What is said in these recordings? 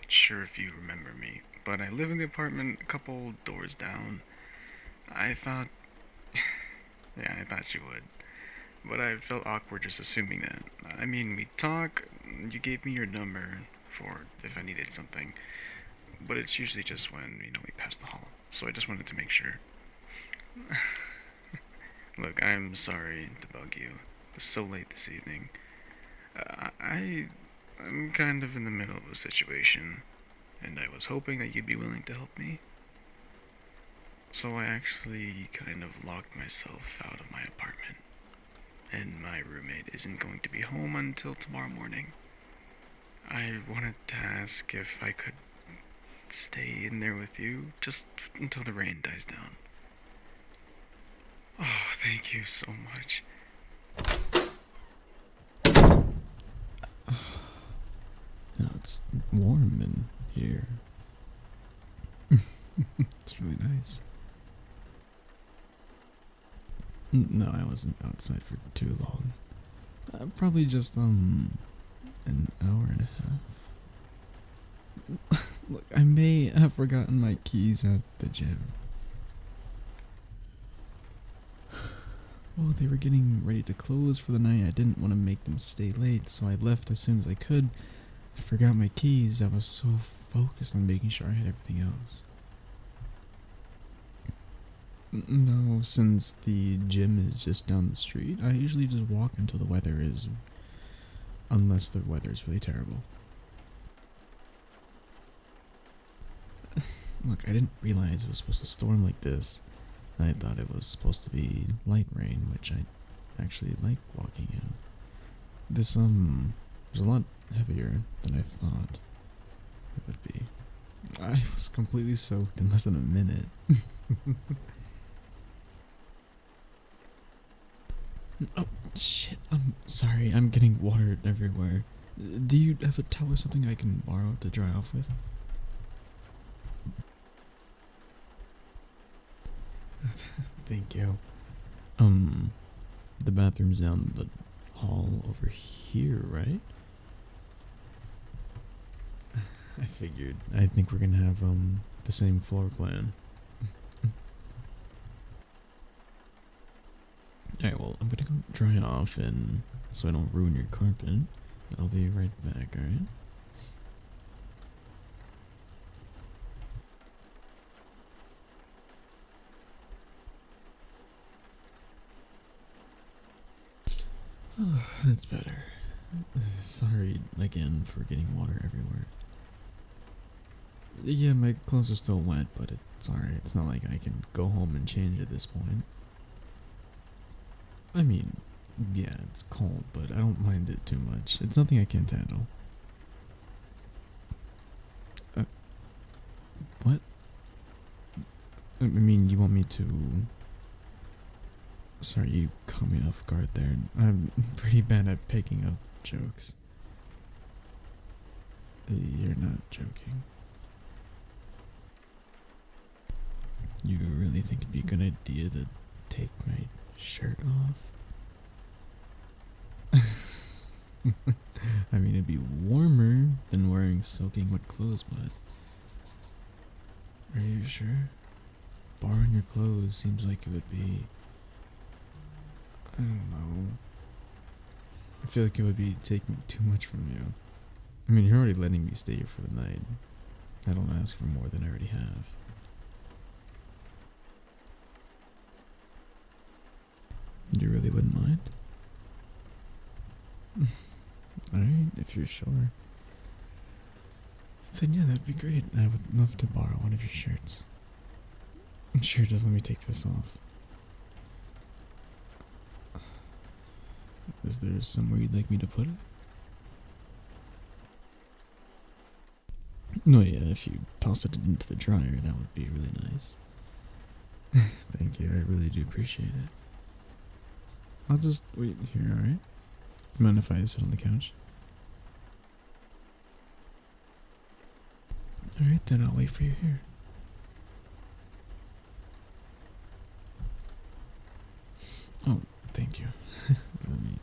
sure if you remember me, but I live in the apartment a couple doors down. I thought, yeah, I thought you would. But I felt awkward just assuming that. I mean, we talk, you gave me your number for if I needed something, but it's usually just when, we pass the hall. So I just wanted to make sure. Look, I'm sorry to bug you. It's so late this evening. I'm kind of in the middle of a situation, and I was hoping that you'd be willing to help me. So I actually kind of locked myself out of my apartment, and my roommate isn't going to be home until tomorrow morning. I wanted to ask if I could stay in there with you just until the rain dies down. Oh, thank you so much. No, it's warm in here. It's really nice. No, I wasn't outside for too long. Probably just, an hour and a half. Look, I may have forgotten my keys at the gym. Well, they were getting ready to close for the night. I didn't want to make them stay late, so I left as soon as I could. I forgot my keys. I was so focused on making sure I had everything else. No, since the gym is just down the street, I usually just walk until the weather is... unless the weather is really terrible. Look, I didn't realize it was supposed to storm like this. I thought it was supposed to be light rain, which I actually like walking in. This, was a lot heavier than I thought it would be. I was completely soaked in less than a minute. Oh, shit, I'm sorry, I'm getting water everywhere. Do you have a towel or something I can borrow to dry off with? Thank you. The bathroom's down the hall over here, right? I figured. I think we're gonna have, the same floor plan. Alright, well, I'm gonna go dry off and so I don't ruin your carpet. I'll be right back, alright? Oh, that's better. Sorry again for getting water everywhere. Yeah, my clothes are still wet, but it's alright. It's not like I can go home and change at this point. I mean, yeah, it's cold, but I don't mind it too much. It's nothing I can't handle. What? I mean, you want me to... Sorry, you caught me off guard there. I'm pretty bad at picking up jokes. You're not joking. You really think it'd be a good idea to take my shirt off? I mean, it'd be warmer than wearing soaking wet clothes, but... Are you sure? Borrowing your clothes seems like it would be... I don't know. I feel like it would be taking too much from you. I mean, you're already letting me stay here for the night. I don't ask for more than I already have. You really wouldn't mind? Alright, if you're sure. Then yeah, that'd be great. I would love to borrow one of your shirts. Sure, just let me take this off. Is there somewhere you'd like me to put it? No, yeah, if you toss it into the dryer, that would be really nice. Thank you, I really do appreciate it. I'll just wait here, alright? Mind if I sit on the couch? Alright, then I'll wait for you here. Oh, thank you. Let me...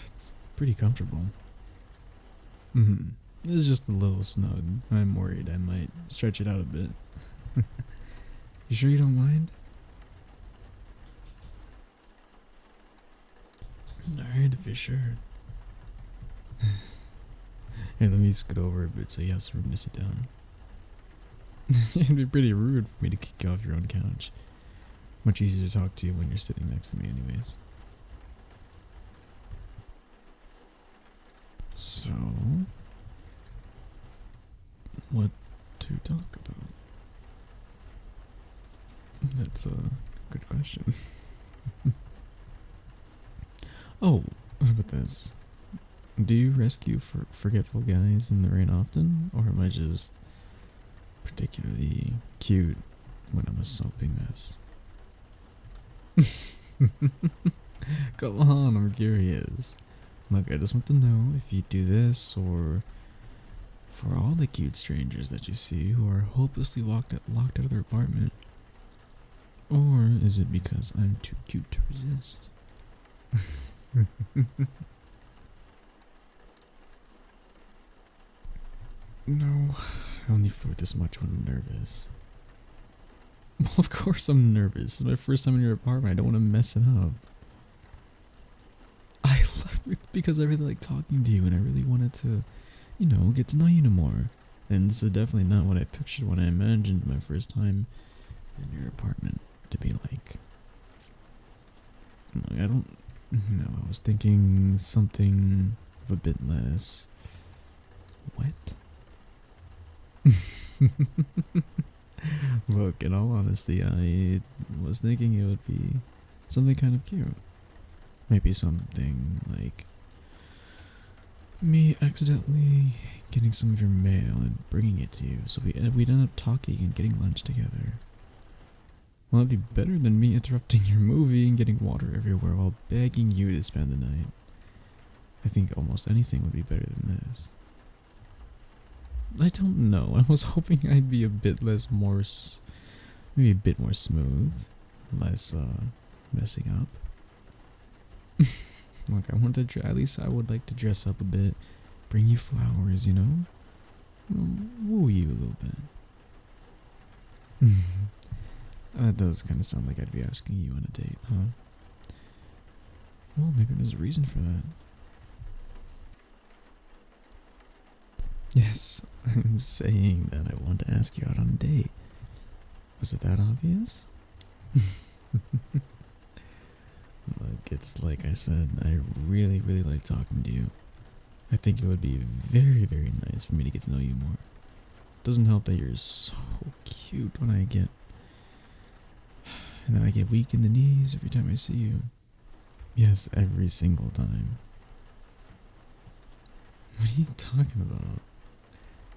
It's pretty comfortable. It's just a little snug. I'm worried I might stretch it out a bit. You sure you don't mind? Alright, if you're sure. Here, let me scoot over a bit so you have some room to sit down. It'd be pretty rude for me to kick you off your own couch. Much easier to talk to you when you're sitting next to me anyways. So, what to talk about? That's a good question. Oh, how about this? Do you rescue forgetful guys in the rain often? Or am I just particularly cute when I'm a soapy mess? Come on, I'm curious. Look, I just want to know if you do this or for all the cute strangers that you see who are hopelessly locked out of their apartment. Or is it because I'm too cute to resist? No, I only flirt this much when I'm nervous. Well, of course I'm nervous. This is my first time in your apartment. I don't want to mess it up. I left it because I really like talking to you and I really wanted to, get to know you more. And this is definitely not what I pictured when I imagined my first time in your apartment to be like. I don't know. I was thinking something of a bit less wet. Look, in all honesty, I was thinking it would be something kind of cute. Maybe something like me accidentally getting some of your mail and bringing it to you, so we'd end up talking and getting lunch together. Well, it'd be better than me interrupting your movie and getting water everywhere while begging you to spend the night. I think almost anything would be better than this. I don't know. I was hoping I'd be a bit maybe a bit more smooth, less messing up. Look, I wanted to at least I would like to dress up a bit, bring you flowers, woo you a little bit. That does kind of sound like I'd be asking you on a date, huh? Well, maybe there's a reason for that. Yes, I'm saying that I want to ask you out on a date. Was it that obvious? Look, it's like I said, I really, really like talking to you. I think it would be very, very nice for me to get to know you more. Doesn't help that you're so cute when I get... And then I get weak in the knees every time I see you. Yes, every single time. What are you talking about?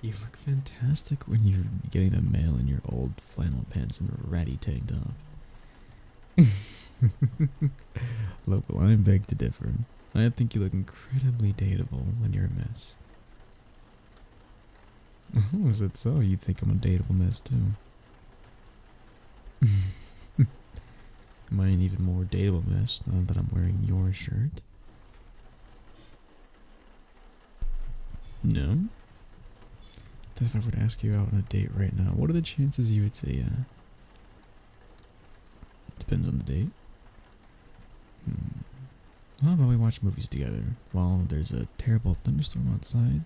You look fantastic when you're getting the mail in your old flannel pants and a ratty tank top. Look, well, I beg to differ. I think you look incredibly dateable when you're a mess. Oh, is that so? You think I'm a dateable mess too? Am I an even more dateable mess now that I'm wearing your shirt? No? Then if I were to ask you out on a date right now, what are the chances you would say yeah? Depends on the date. How about we watch movies together while there's a terrible thunderstorm outside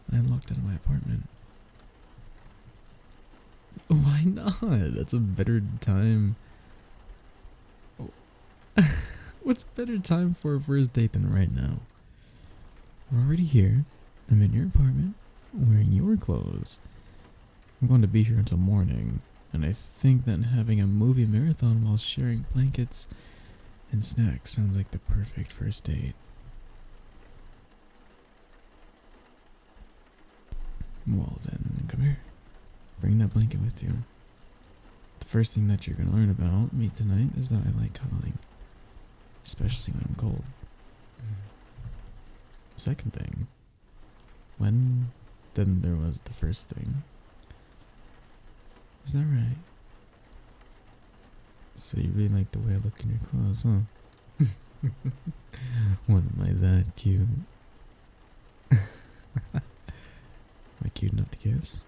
and I'm locked out of my apartment? Why not? That's a better time. Oh. What's a better time for a first date than right now? We're already here. I'm in your apartment, wearing your clothes. I'm going to be here until morning, and I think that having a movie marathon while sharing blankets and snacks sounds like the perfect first date. Well then, come here. Bring that blanket with you. The first thing that you're going to learn about me tonight is that I like cuddling. Especially when I'm cold. Second thing. Then there was the first thing. Is that right? So you really like the way I look in your clothes, huh? What, am I that cute? kiss?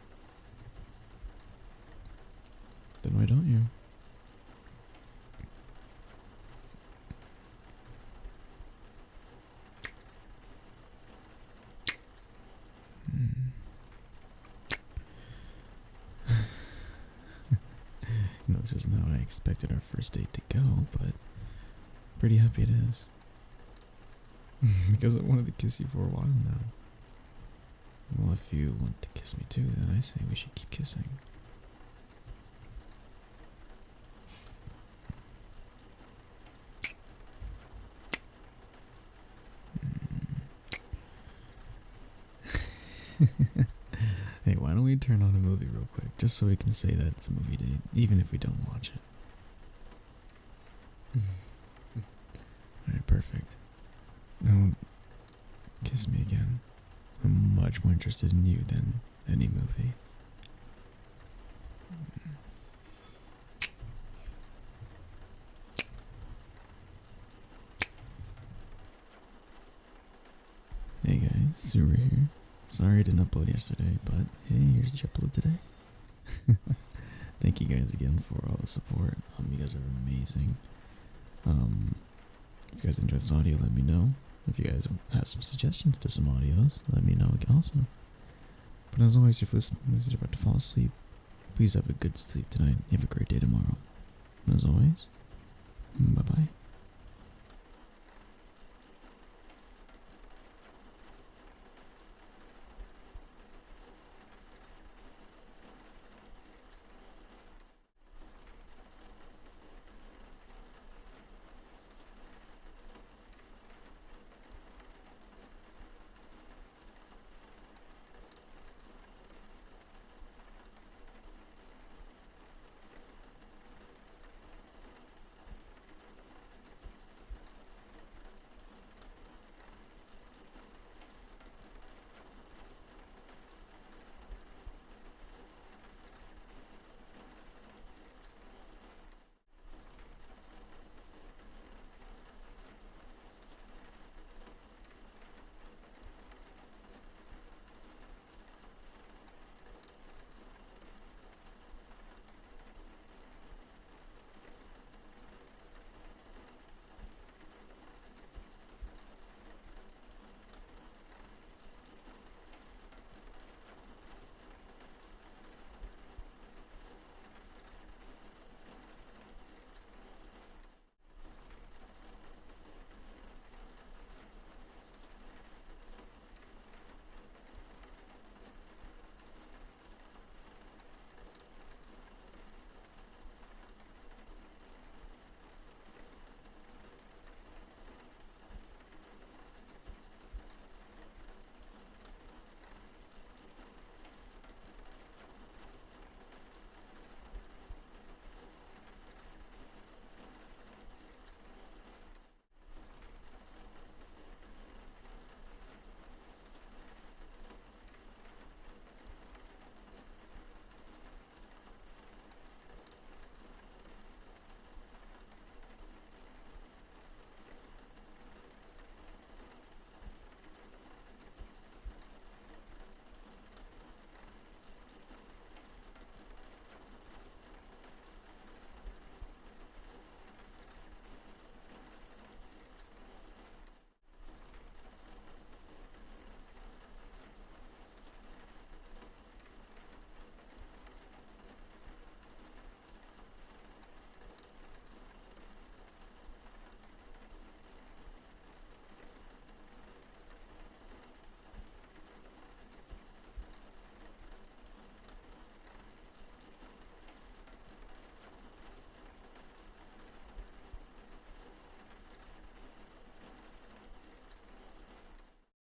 Then why don't you? This isn't how I expected our first date to go, but pretty happy it is. Because I wanted to kiss you for a while now. Well, if you want to kiss me too, then I say we should keep kissing. Hey, why don't we turn on a movie real quick, just so we can say that it's a movie date, even if we don't watch it. Alright, perfect. Now, kiss me again. I'm much more interested in you than any movie. Hey guys, Super here. Sorry I didn't upload yesterday, but hey, here's the upload today. Thank you guys again for all the support. You guys are amazing. If you guys enjoyed this audio, let me know. If you guys have some suggestions to some audios, let me know also. But as always, if you're about to fall asleep, please have a good sleep tonight. You have a great day tomorrow. And as always, bye-bye.